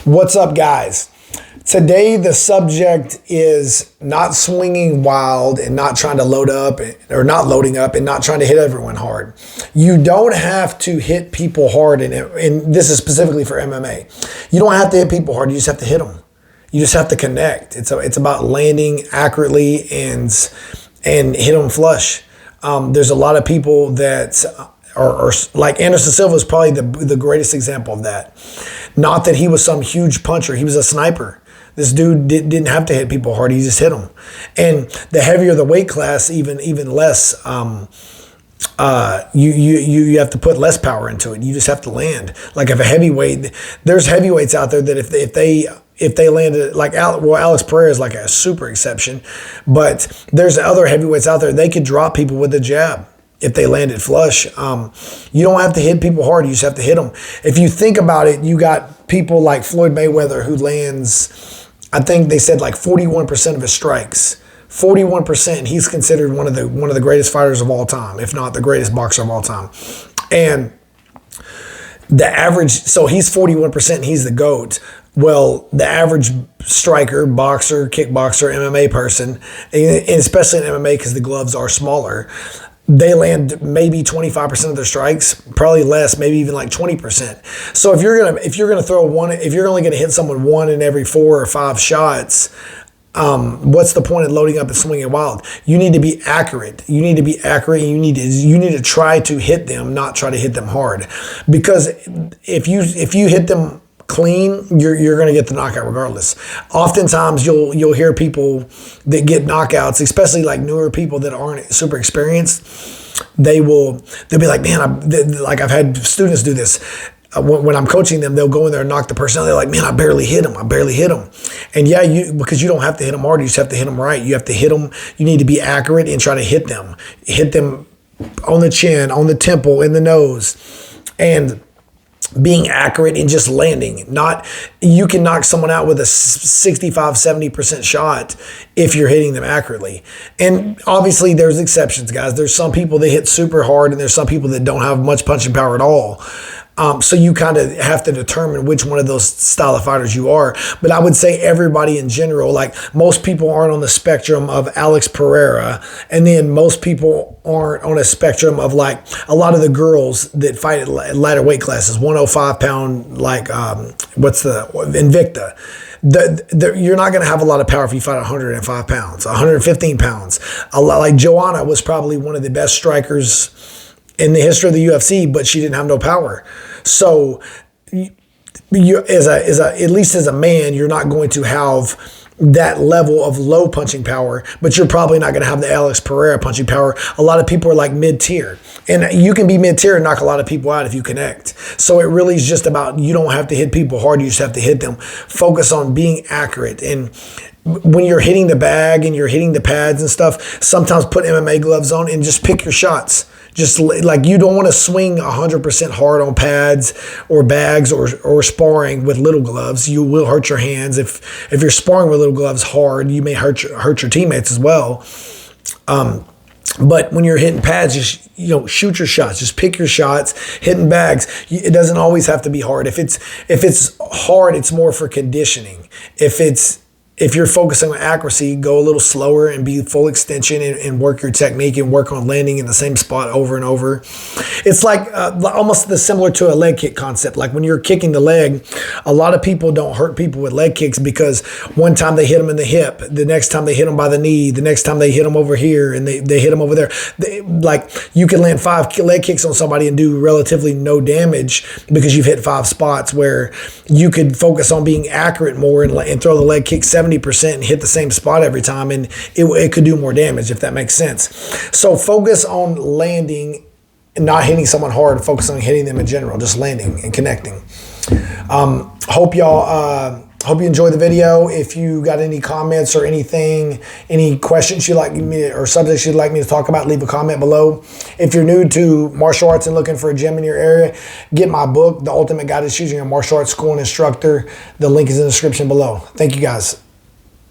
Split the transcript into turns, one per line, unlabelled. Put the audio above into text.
What's up, guys? Today the subject is not swinging wild and not trying to load up or not loading up and not trying to hit everyone hard. You don't have to hit people hard, and this is specifically for MMA. You don't have to hit people hard. You just have to hit them. You just have to connect. It's about landing accurately and hit them flush. There's a lot of people that are like Anderson Silva is probably the greatest example of that. Not that he was some huge puncher. He was a sniper. This dude didn't have to hit people hard. He just hit them. And the heavier the weight class, even less, you have to put less power into it. You just have to land. Like if a heavyweight, there's heavyweights out there that if they landed, like Alex Pereira is like a super exception, but there's other heavyweights out there, they could drop people with a jab if they landed flush. You don't have to hit people hard. You just have to hit them. If you think about it, you got people like Floyd Mayweather who lands, I think they said like 41% of his strikes. 41%. He's considered one of the greatest fighters of all time, if not the greatest boxer of all time. And the average, so he's 41%, he's the GOAT. Well, the average striker, boxer, kickboxer, MMA person, and especially in MMA because the gloves are smaller, they land maybe 25% of their strikes, probably less, maybe even like 20%. So if you're gonna throw one, if you're only gonna hit someone one in every 4 or 5 shots, what's the point of loading up and swinging wild? You need to be accurate. You need to be accurate. You need to try to hit them, not try to hit them hard, because if you hit them clean, you're going to get the knockout regardless. Oftentimes you'll hear people that get knockouts, especially like newer people that aren't super experienced. They'll be like, man, I've had students do this. When I'm coaching them, they'll go in there and knock the person out. They're like, man, I barely hit him. And yeah, because you don't have to hit them hard. You just have to hit them right. You have to hit them. You need to be accurate and try to hit them. Hit them on the chin, on the temple, in the nose. And being accurate and just landing. You can knock someone out with a 65-70% shot if you're hitting them accurately. And obviously there's exceptions, guys. There's some people that hit super hard and there's some people that don't have much punching power at all. So you kind of have to determine which one of those style of fighters you are. But I would say everybody in general, like most people aren't on the spectrum of Alex Pereira, and then most people aren't on a spectrum of like a lot of the girls that fight at lighter weight classes, 105 pound, like Invicta. You're not going to have a lot of power if you fight 105 pounds, 115 pounds. Like Joanna was probably one of the best strikers in the history of the UFC, but she didn't have no power. So you at least as a man, you're not going to have that level of low punching power, but you're probably not going to have the Alex Pereira punching power. A lot of people are like mid-tier, and you can be mid-tier and knock a lot of people out if you connect. So it really is just about, you don't have to hit people hard. You just have to hit them. Focus on being accurate. And when you're hitting the bag and you're hitting the pads and stuff, sometimes put MMA gloves on and just pick your shots. Just like, you don't want to swing 100% hard on pads or bags or sparring with little gloves. You will hurt your hands. If you're sparring with little gloves hard, you may hurt your teammates as well. But when you're hitting pads, just shoot your shots. Just pick your shots. Hitting bags, it doesn't always have to be hard. If it's hard, it's more for conditioning. If you're focusing on accuracy, go a little slower and be full extension and work your technique and work on landing in the same spot over and over. It's like almost similar to a leg kick concept. Like when you're kicking the leg, a lot of people don't hurt people with leg kicks because one time they hit them in the hip, the next time they hit them by the knee, the next time they hit them over here, and they hit them over there. Like you can land 5 leg kicks on somebody and do relatively no damage because you've hit 5 spots, where you could focus on being accurate more and throw the leg kick 70% and hit the same spot every time, and it could do more damage, if that makes sense. So focus on landing and not hitting someone hard. Focus on hitting them in general, just landing and connecting. Hope you enjoyed the video. If you got any comments or anything, any questions you'd like me or subjects you'd like me to talk about, leave a comment below. If you're new to martial arts and looking for a gym in your area, get my book, The Ultimate Guide to Choosing a Martial Arts School and Instructor. The link is in the description below. Thank you, guys.